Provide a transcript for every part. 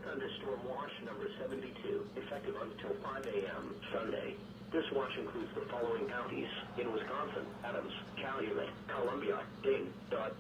Thunderstorm Watch number 72, effective until 5 a.m. Sunday. This watch includes the following counties in Wisconsin: Adams, Calumet, Columbia, Dane, Dodd.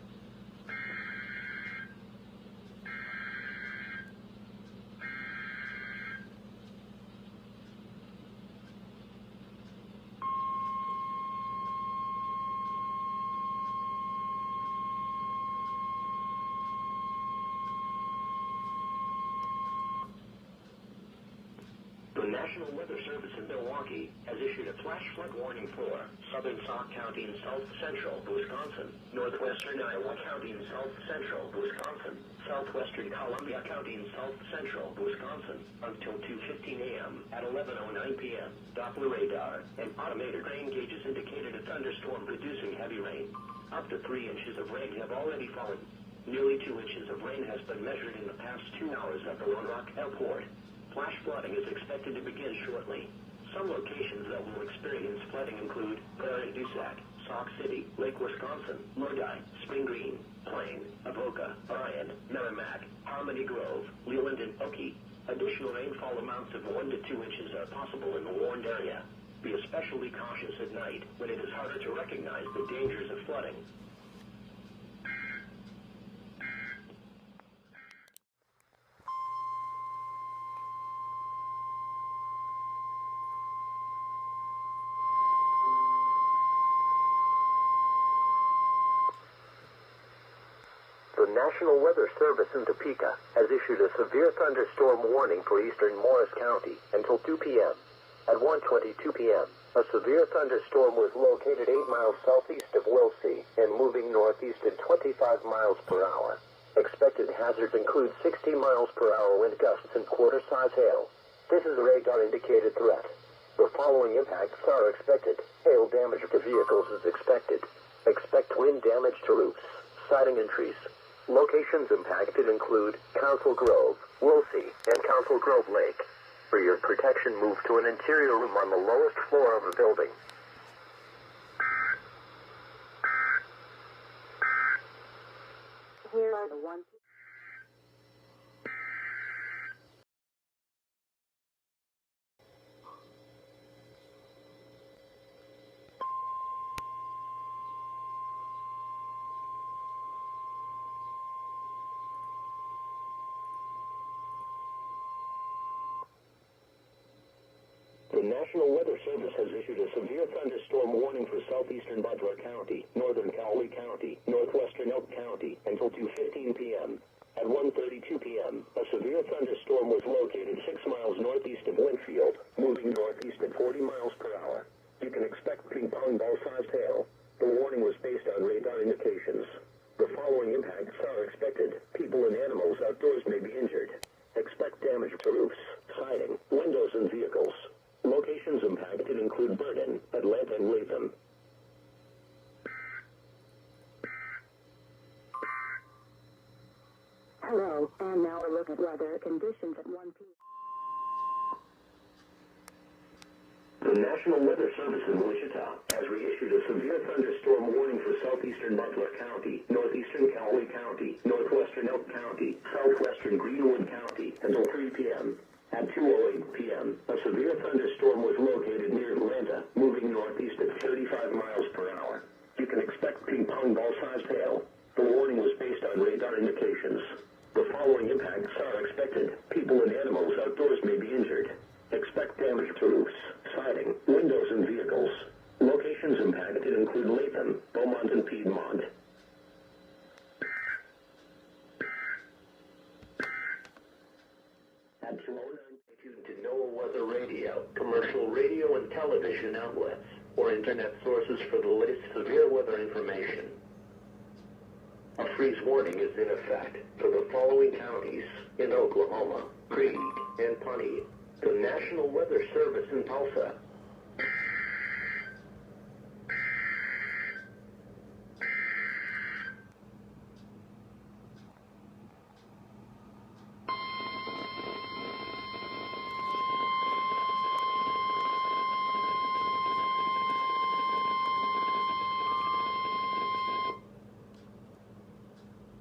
The National Weather Service in Milwaukee has issued a flash flood warning for southern Sauk County in south central Wisconsin, northwestern Iowa County in south central Wisconsin, southwestern Columbia County in south central Wisconsin until 2:15 a.m. At 11:09 p.m., Doppler radar and automated rain gauges indicated a thunderstorm producing heavy rain. Up to 3 inches of rain have already fallen. Nearly 2 inches of rain has been measured in the past 2 hours at the Lone Rock Airport. Flash flooding is expected to begin shortly. Some locations that will experience flooding include Prairie du Sac, Sauk City, Lake Wisconsin, Lodi, Spring Green, Plain, Avoca, Bryan, Merrimack, Harmony Grove, Leland, and Oakey. Additional rainfall amounts of 1 to 2 inches are possible in the warned area. Be especially cautious at night when it is harder to recognize the dangers of flooding. The National Weather Service in Topeka has issued a severe thunderstorm warning for eastern Morris County until 2 p.m. At 1:22 p.m., a severe thunderstorm was located 8 miles southeast of Wilsey and moving northeast at 25 miles per hour. Expected hazards include 60 miles per hour wind gusts and quarter-size hail. This is a radar-indicated threat. The following impacts are expected. Hail damage to vehicles is expected. Expect wind damage to roofs, siding and trees. Locations impacted include Council Grove, Wilsey, and Council Grove Lake. For your protection, move to an interior room on the lowest floor of the building. Here are the ones. The National Weather Service has issued a severe thunderstorm warning for southeastern Butler County, northern Cowley County, northwestern Elk County until 2:15 p.m. At 1:32 p.m., a severe thunderstorm was located 6 miles northeast of Winfield, moving northeast at 40 miles per hour. You can expect ping-pong ball-sized hail. The warning was based on radar indications. The following impacts are expected. People and animals outdoors may be injured. Expect damage to roofs, siding, windows, and vehicles. Locations impacted include Burden, Atlanta, and Latham. Hello, and now a look at weather conditions at 1 p.m. The National Weather Service in Wichita has reissued a severe thunderstorm warning for southeastern Butler County, northeastern Cowley County, northwestern Elk County, southwestern Greenwood County until 3 p.m. At 2:08 p.m., a severe thunderstorm was located near Atlanta, moving northeast at 35 miles per hour. You can expect ping-pong ball-sized hail. The warning was based on radar indications. The following impacts are expected. People and animals outdoors may be injured. Expect damage to roofs, siding, windows, and vehicles. Locations impacted include Latham, Beaumont, and Piedmont. At 2:09, tuned to NOAA Weather Radio, commercial radio and television outlets, or internet sources for the latest severe weather information. A freeze warning is in effect for the following counties in Oklahoma: Creed and Pawnee. The National Weather Service in Tulsa.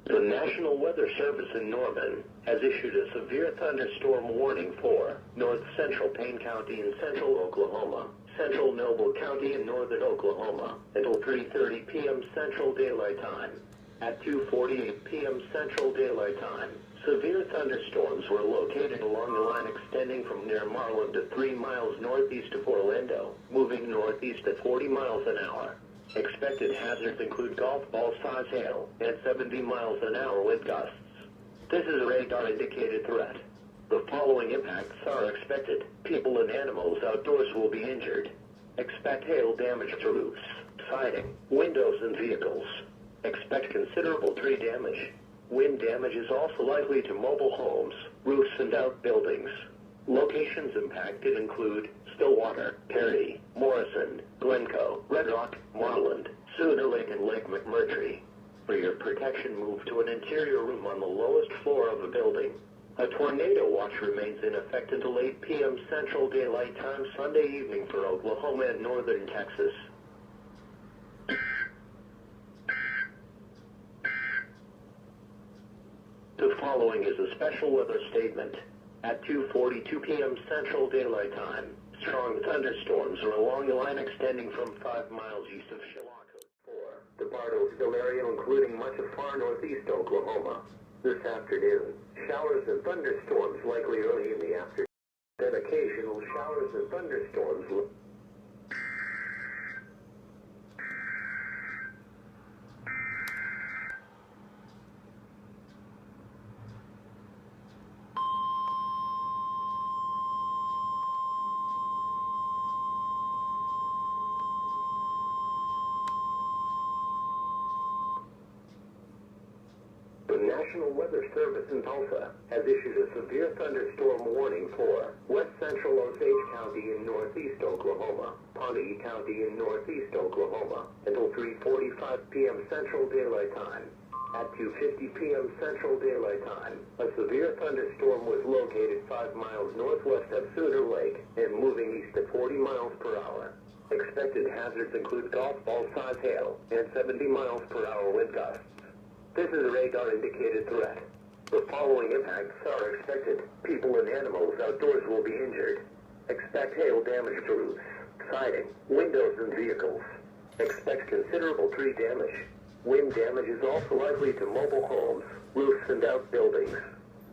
The National National Weather Service in Norman has issued a severe thunderstorm warning for north central Payne County and central Oklahoma, central Noble County and northern Oklahoma until 3:30 p.m. Central Daylight Time. At 2:48 p.m. Central Daylight Time, severe thunderstorms were located along the line extending from near Marlin to 3 miles northeast of Orlando, moving northeast at 40 miles an hour. Expected hazards include golf ball-size hail and 70 miles an hour wind gusts. This is a radar-indicated threat. The following impacts are expected. People and animals outdoors will be injured. Expect hail damage to roofs, siding, windows, and vehicles. Expect considerable tree damage. Wind damage is also likely to mobile homes, roofs, and outbuildings. Locations impacted include Stillwater, Perry, Morrison, Glencoe, Red Rock, Marland, Sooner Lake, and Lake McMurtry. For your protection, move to an interior room on the lowest floor of a building. A tornado watch remains in effect until 8 p.m. Central Daylight Time Sunday evening for Oklahoma and northern Texas. The following is a special weather statement. At 2:42 p.m. Central Daylight Time, strong thunderstorms are along the line extending from 5 miles east of Chilocco. 4. The Bartlesville area, including much of far northeast Oklahoma. This afternoon, showers and thunderstorms likely early in the afternoon. Then occasional showers and thunderstorms. The National Weather Service in Tulsa has issued a severe thunderstorm warning for west central Osage County in northeast Oklahoma, Pawnee County in northeast Oklahoma, until 3:45 p.m. Central Daylight Time. At 2:50 p.m. Central Daylight Time, a severe thunderstorm was located 5 miles northwest of Sooner Lake and moving east at 40 miles per hour. Expected hazards include golf ball-size hail and 70 miles per hour wind gusts. This is a radar-indicated threat. The following impacts are expected. People and animals outdoors will be injured. Expect hail damage to roofs, siding, windows, and vehicles. Expect considerable tree damage. Wind damage is also likely to mobile homes, roofs, and outbuildings.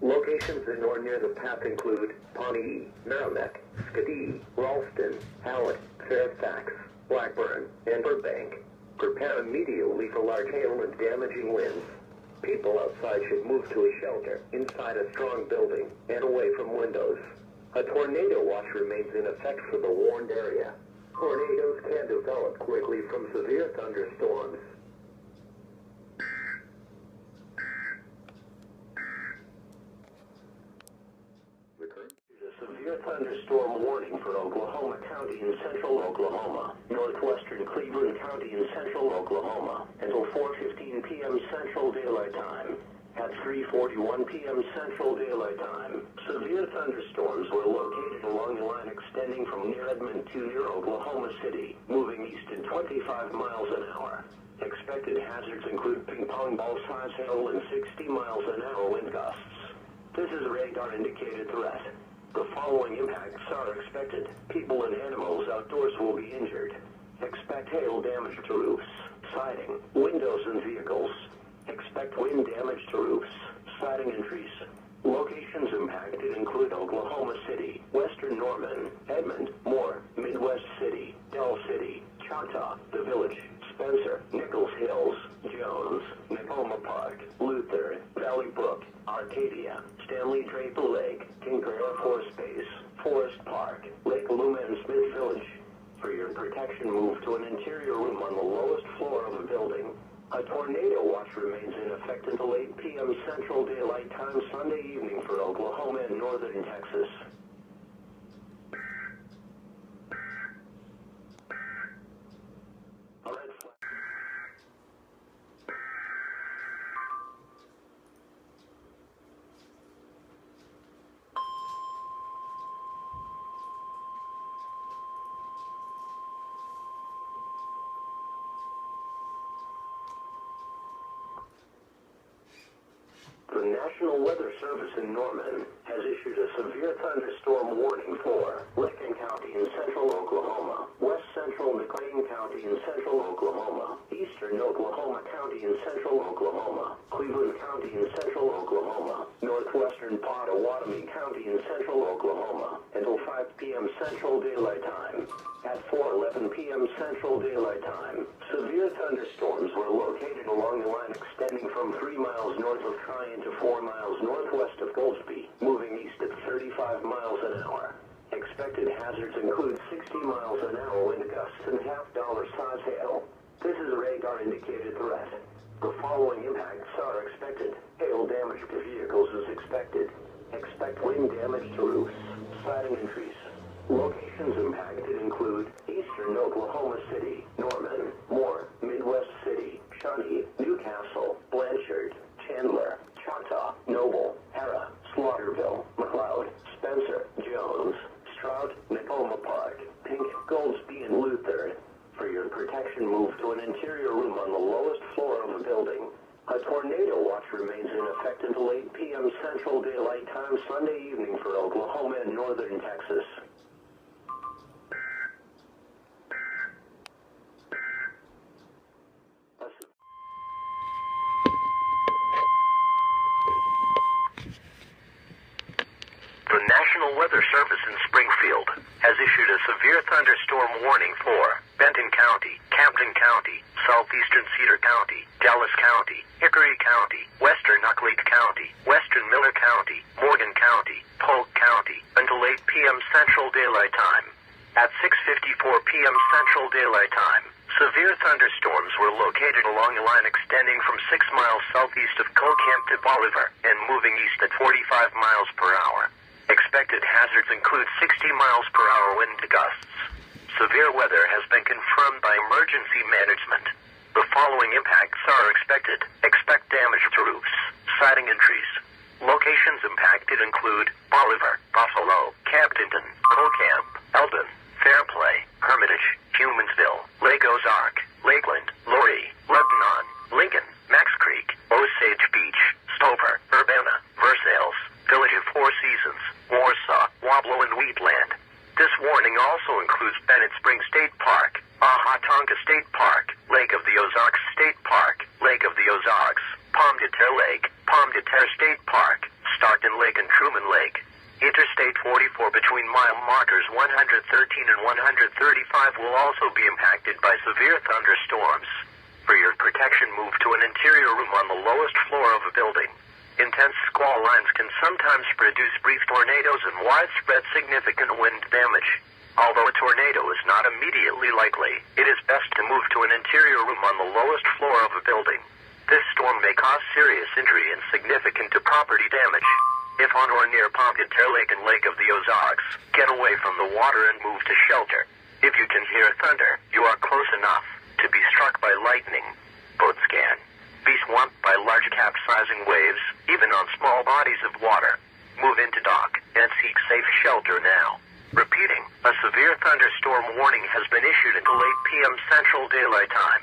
Locations in or near the path include Pawnee, Merrimack, Skidee, Ralston, Howard, Fairfax, Blackburn, and Burbank. Prepare immediately for large hail and damaging winds. People outside should move to a shelter inside a strong building and away from windows. A tornado watch remains in effect for the warned area. Tornadoes can develop quickly from severe thunderstorms. Severe thunderstorm warning for Oklahoma County in central Oklahoma, northwestern Cleveland County in central Oklahoma, until 4:15 p.m. Central Daylight Time. At 3:41 p.m. Central Daylight Time, severe thunderstorms were located along the line extending from near Edmond to near Oklahoma City, moving east at 25 miles an hour. Expected hazards include ping-pong ball-size hail and 60 miles an hour wind gusts. This is a radar-indicated threat. The following impacts are expected. People and animals outdoors will be injured. Expect hail damage to roofs, siding, windows, and vehicles. Expect wind damage to roofs, siding, and trees. Locations impacted include Oklahoma City, Western Norman, Edmond, Moore, Midwest City, Dell City, Choctaw, The Village, Spencer, Nichols Hills, Jones, Nakoma Park, Luther, Valley Brook, Arcadia, Stanley Draper Lake, Tinker Air Force Base, Forest Park, Lake Luma, and Smith Village. For your protection, move to an interior room on the lowest floor of a building. A tornado watch remains in effect until 8 p.m. Central Daylight Time Sunday evening for Oklahoma and northern Texas. A red flag. The National Weather Service in Norman has issued a severe thunderstorm warning for Lincoln County in central Oklahoma, west central McLean County in central Oklahoma, eastern Oklahoma County in central Oklahoma, Cleveland County in central Oklahoma, northwestern Pottawatomie County in central Oklahoma, until 5 p.m. Central Daylight Time. At 4:11 p.m. Central Daylight Time, severe thunderstorms were located along the line extending from 3 miles north of Tryon to 4 miles northwest of Goldsby, moving east at 35 miles an hour. Expected hazards include 60 miles an hour wind gusts and half-dollar size hail. This is a radar-indicated threat. The following impacts are expected. Hail damage to vehicles is expected. Expect wind damage to roofs. Siding and trees. Locations impacted include eastern Oklahoma City, Norman, Moore, Midwest City, Shawnee, Newcastle, Blanchard, Chandler, Choctaw, Noble, Hera, Slaughterville, McLeod, Spencer, Jones, Stroud, Nicoma Park, Pink, Goldsby, and Luther. For your protection, move to an interior room on the lowest floor of a building. A tornado watch remains in effect until 8 p.m. Central Daylight Time Sunday evening for Oklahoma and northern Texas. The National Weather Service in Springfield has issued a severe thunderstorm warning for Benton County, Camden County, southeastern Cedar County, Dallas County, Hickory County, western Nucleate County, western Miller County, Morgan County, Polk County, until 8 p.m. Central Daylight Time. At 6:54 p.m. Central Daylight Time, severe thunderstorms were located along a line extending from 6 miles southeast of Colcamp to Bolivar and moving east at 45 miles per hour. Expected hazards include 60 miles per hour wind gusts. Severe weather has been confirmed by emergency management. The following impacts are expected. Expect damage to roofs, siding and trees. Locations impacted include Bolivar, Buffalo, Camdenton, Colcamp, Eldon, Fairplay, Hermitage, Humansville, Lake Ozark, Lakeland, Laurie, Lebanon, Lincoln, Max Creek, Osage Beach, Stover, Urbana, Versailles, Village of Four Seasons, Warsaw, Wablo, and Wheatland. This warning also includes Bennett Springs State Park, Ahatonga State Park, Lake of the Ozarks State Park, Lake of the Ozarks, Pomme de Terre Lake, Pomme de Terre State Park, Stockton Lake, and Truman Lake. Interstate 44 between mile markers 113 and 135 will also be impacted by severe thunderstorms. For your protection, move to an interior room on the lowest floor of a building. Intense squall lines can sometimes produce brief tornadoes and widespread significant wind damage. Although a tornado is not immediately likely, it is best to move to an interior room on the lowest floor of a building. This storm may cause serious injury and significant property damage. If on or near Pomme de Terre Lake and Lake of the Ozarks, get away from the water and move to shelter. If you can hear thunder, you are close enough to be struck by lightning. Boat scan. Be swamped by large capsizing waves, even on small bodies of water. Move into dock and seek safe shelter now. Repeating, a severe thunderstorm warning has been issued until 8 p.m. Central Daylight Time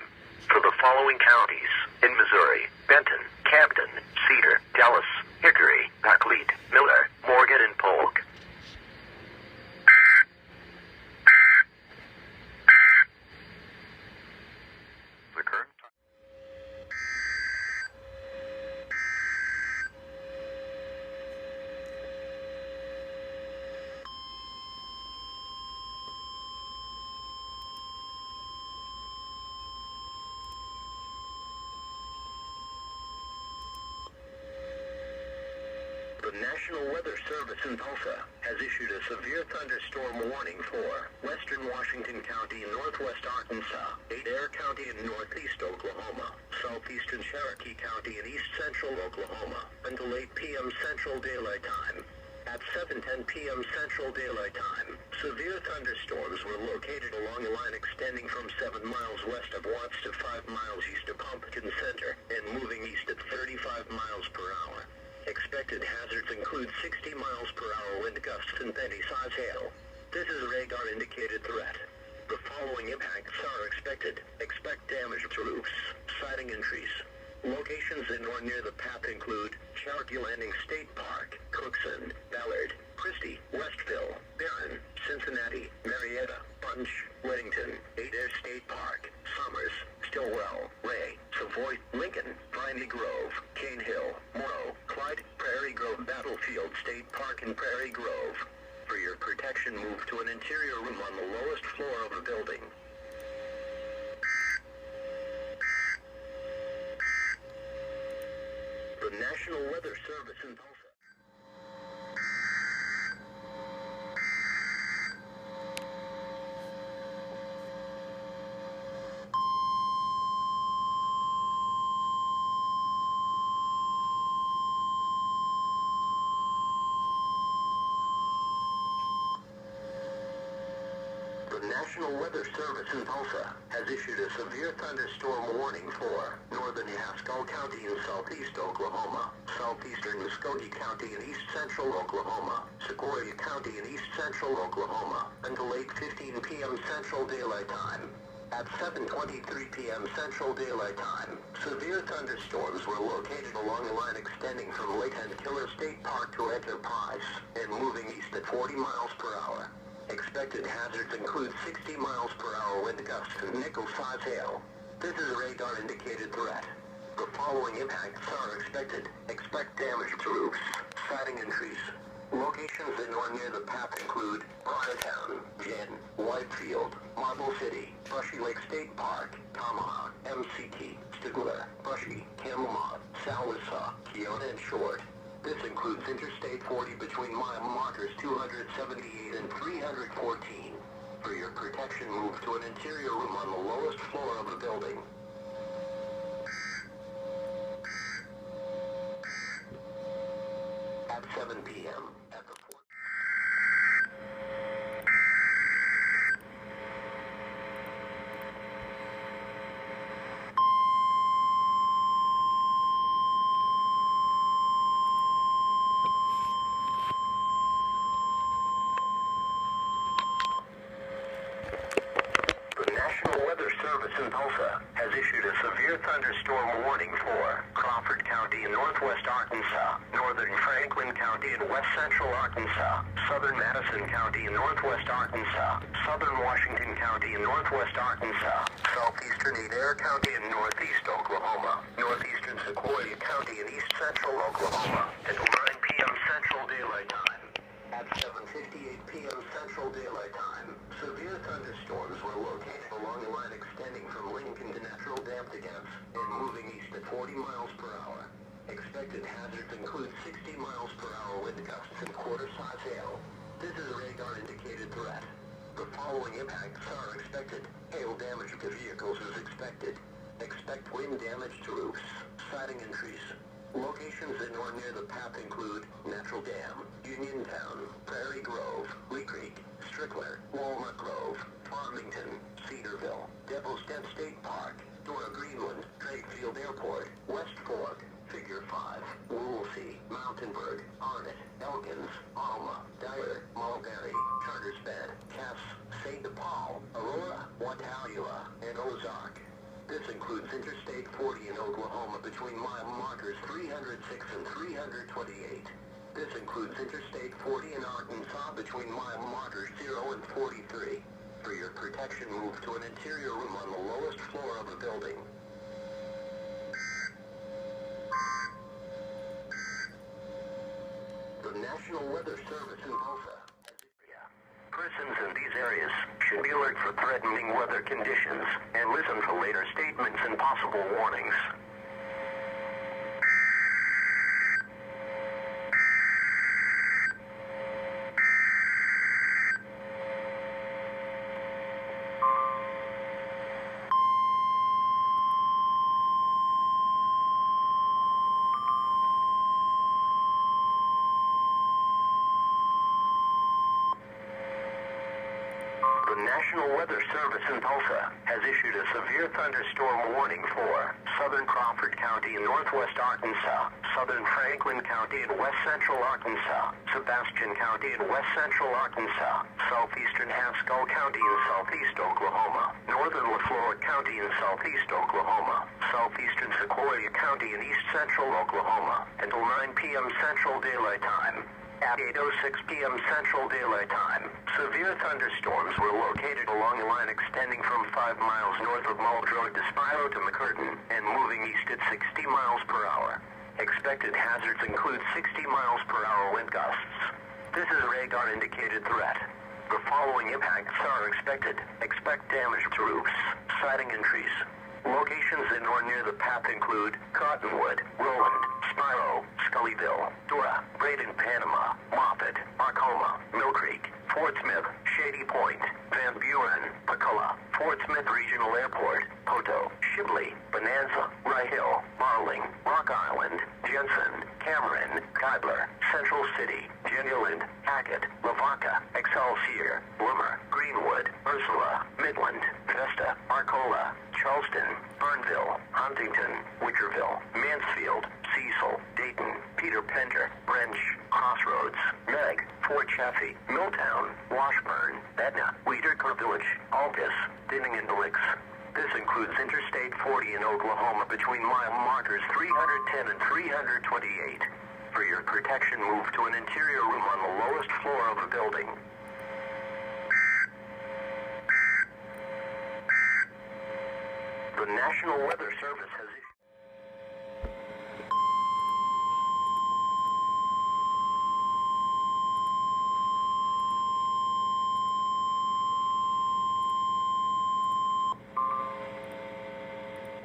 for the following counties in Missouri: Benton, Camden, Cedar, Dallas, Hickory, Nucleate, Miller, Morgan, and Polk. The current The National Weather Service in Tulsa has issued a severe thunderstorm warning for western Washington County, northwest Arkansas, Adair County, and northeast Oklahoma, southeastern Cherokee County, and east central Oklahoma until 8 p.m. Central Daylight Time. At 7:10 p.m. Central Daylight Time, severe thunderstorms were located along a line extending from 7 miles west of Watts to 5 miles east of Pumpkin Center and moving east at 35 miles per hour. Expected hazards include 60 miles per hour wind gusts and penny-size hail. This is a radar-indicated threat. The following impacts are expected. Expect damage to roofs, siding, and trees. Locations in or near the path include Cherokee Landing State Park, Cookson, Ballard, Christie, Westville, Barron, Cincinnati, Marietta, Bunch, Weddington, Adair State Park, Summers, Stillwell, Ray, Savoy, Lincoln, Piney Grove, Cane Hill, Morrow, Clyde, Prairie Grove, Battlefield State Park, and Prairie Grove. For your protection, move to an interior room on the lowest floor of the building. The National Weather Service in Tulsa. The National Weather Service in Tulsa has issued a severe thunderstorm warning for northern Haskell County in southeast Oklahoma, southeastern Muskogee County in east central Oklahoma, Sequoia County in east central Oklahoma, until 8:15 p.m. Central Daylight Time. At 7:23 p.m. Central Daylight Time, severe thunderstorms were located along a line extending from Lake and Killer State Park to Enterprise and moving east at 40 miles per hour. Expected hazards include 60 miles per hour wind gusts and nickel-size hail. This is a radar-indicated threat. The following impacts are expected. Expect damage to roofs, siding and trees. Locations in or near the path include Bartertown, Jen, Whitefield, Marble City, Brushy Lake State Park, Tomahawk, MCT, Stigler, Brushy, Camelot, Sallisaw, Keota, and Short. This includes Interstate 40 between mile markers 278 and 314. For your protection, move to an interior room on the lowest floor of the building. At 7 p.m. at the port. The National Weather Service in Tulsa has issued a severe thunderstorm warning for Crawford County in northwest Arkansas, northern Franklin County in west central Arkansas, southern Madison County in northwest Arkansas, southern Washington County in northwest Arkansas, southeastern Adair County in northeast Oklahoma, northeastern Sequoia County in east central Oklahoma, until 9 p.m. Central Daylight Time. At 7:58 p.m. Central Daylight Time, severe thunderstorms were located along a line extending from Lincoln to Natural Dam-to-Gants and moving east at 40 miles per hour. Expected hazards include 60 miles per hour wind gusts and quarter-size hail. This is a radar-indicated threat. The following impacts are expected. Hail damage to vehicles is expected. Expect wind damage to roofs, siding and trees. Locations in or near the path include Natural Dam, Uniontown, Prairie Grove, Lee Creek, Strickler, Walnut Grove, Farmington, Cedarville, Devil's Den State Park, Dora Greenland, Drakefield Airport, West Fork, Figure 5, Woolsey, Mountainburg, Arnett, Elkins, Alma, Dyer, Mulberry, Charters Bend, Cass, St. Paul, Aurora, Watauga, and Ozark. This includes Interstate 40 in Oklahoma between mile markers 306 and 328. This includes Interstate 40 in Arkansas between mile markers 0 and 43. For your protection, move to an interior room on the lowest floor of the building. The National Weather Service in Tulsa. Persons in these areas should be alert for threatening weather conditions and listen for later statements and possible warnings. The National Weather Service in Tulsa has issued a severe thunderstorm warning for southern Crawford County in northwest Arkansas, southern Franklin County in west central Arkansas, Sebastian County in west central Arkansas, southeastern Haskell County in southeast Oklahoma, northern Lafleur County in southeast Oklahoma, southeastern Sequoia County in east central Oklahoma, until 9 p.m. Central Daylight Time. At 8:06 p.m. Central Daylight Time, severe thunderstorms were located along a line extending from 5 miles north of Mulled Road to Spiro to McCurtain and moving east at 60 miles per hour. Expected hazards include 60 miles per hour wind gusts. This is a radar-indicated threat. The following impacts are expected. Expect damage to roofs, siding and trees. Locations in or near the path include Cottonwood, Roland, Spiro, Scullyville, Dura, Braden, Panama, Moffett, Arcoma, Mill Creek, Fort Smith, Shady Point, Van Buren, Pacula, Fort Smith Regional Airport, Poto, Shipley, Bonanza, Rye Hill, Marling, Rock Island, Jensen, Cameron, Kybler, Central City, Genuland, Hackett, Lavaca, Excelsior, Bloomer, Greenwood, Ursula, Midland, Vesta, Arcola, Charleston, Burnville, Huntington, Wickerville, Mansfield, Cecil, Dayton, Peter Pender, Brench, Crossroads, Meg, Fort Chaffee, Milltown, Washburn, Edna, Weederker Village, Altus, Dinning and Licks. This includes Interstate 40 in Oklahoma between mile markers 310 and 328. For your protection, move to an interior room on the lowest floor of a building. The National Weather Service has issued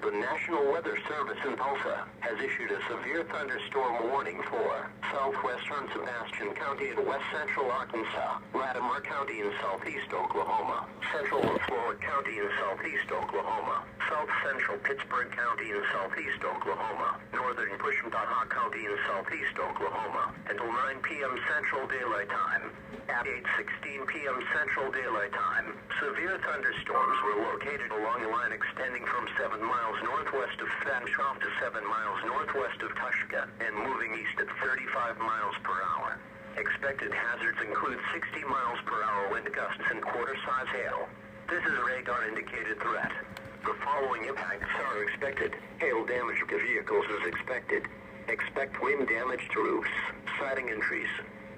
The National Weather Service in Tulsa has issued a severe thunderstorm warning for southwestern Sebastian County in west central Arkansas, Latimer County in southeast Oklahoma, central Lafleur County in southeast Oklahoma, south central Pittsburgh County in southeast Oklahoma, northern Pushmataha County in southeast Oklahoma, until 9 p.m. Central Daylight Time. At 8:16 p.m. Central Daylight Time, severe thunderstorms were located along a line extending from 7 miles northwest of Fanshawe to 7 miles northwest of Tushka and moving east at 35 miles per hour. Expected hazards include 60 miles per hour wind gusts and quarter-size hail. This is a radar-indicated threat. The following impacts are expected. Hail damage to vehicles is expected. Expect wind damage to roofs, siding and trees.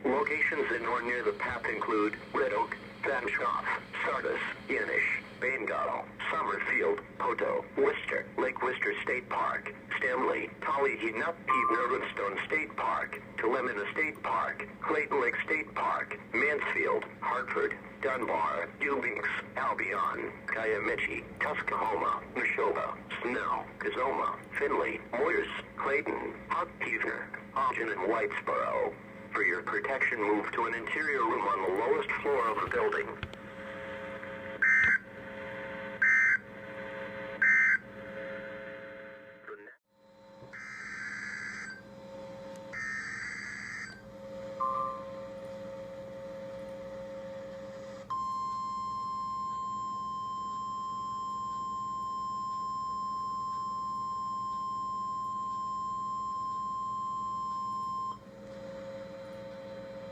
Locations in or near the path include Red Oak, Fanshawe, Sardis, Yanish, Bengal, Summerfield, Poto, Worcester, Lake Worcester State Park, Stanley, Tallahena, Nervingstone State Park, Tulamina State Park, Clayton Lake State Park, Mansfield, Hartford, Dunbar, Dubinks, Albion, Kiamichi, Tuskahoma, Neshoba, Snow, Kazoma, Findlay, Moyers, Clayton, Huckheaver, Ogden and Whitesboro. For your protection, move to an interior room on the lowest floor of the building.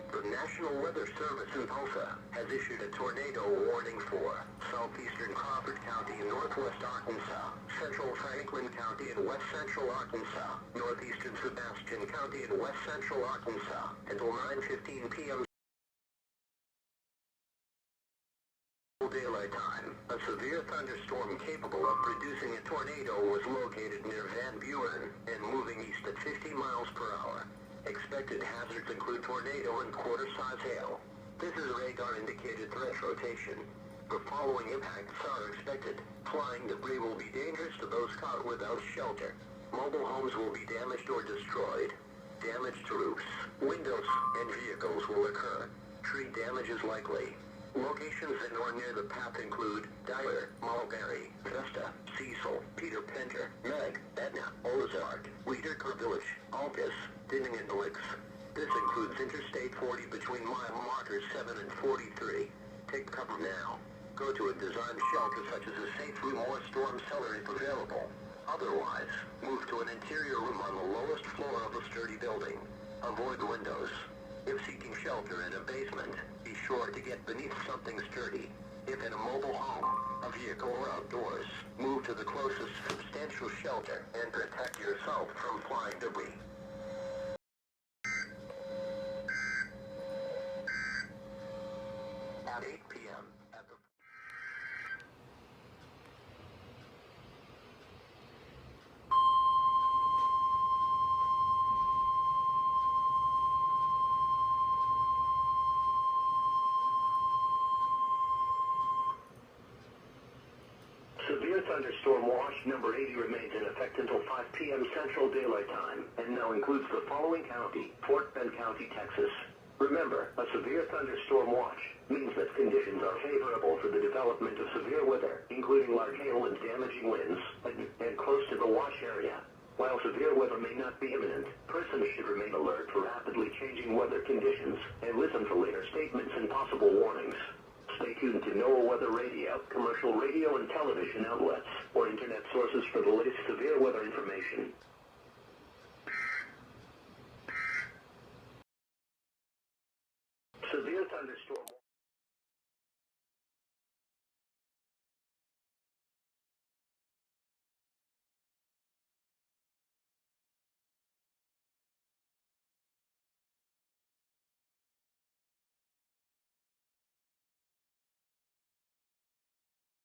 The National Weather Service in Tulsa has issued a tornado warning for southeastern Crawford County in northwest Arkansas, central Franklin County in west central Arkansas, northeastern Sebastian County in west central Arkansas, until 9:15 p.m. Daylight Time. A severe thunderstorm capable of producing a tornado was located near Van Buren and moving east at 50 miles per hour. Expected hazards include tornado and quarter-size hail. This is radar-indicated threat rotation. The following impacts are expected. Flying debris will be dangerous to those caught without shelter. Mobile homes will be damaged or destroyed. Damage to roofs, windows, and vehicles will occur. Tree damage is likely. Locations in or near the path include Dyer, Mulberry, Vesta, Cecil, Peter Pender, Meg, Edna, Ozark, Weederker Village, Altus, Dinning and Licks. This includes Interstate 40 between mile markers 7 and 43. Take cover now. Go to a designed shelter such as a safe room or storm cellar if available. Otherwise, move to an interior room on the lowest floor of a sturdy building. Avoid windows. If seeking shelter in a basement, be sure to get beneath something sturdy. If in a mobile home, a vehicle, or outdoors, move to the closest substantial shelter and protect yourself from flying debris. At 8 p.m. at the Severe thunderstorm watch number 80 remains in effect until 5 p.m. Central Daylight Time and now includes the following county: Fort Bend County, Texas. Remember, a severe thunderstorm watch means that conditions are favorable for the development of severe weather, including large hail and damaging winds, and close to the watch area. While severe weather may not be imminent, persons should remain alert for rapidly changing weather conditions and listen for later statements and possible warnings. Stay tuned to NOAA Weather Radio, commercial radio and television outlets, or internet sources for the latest severe weather information.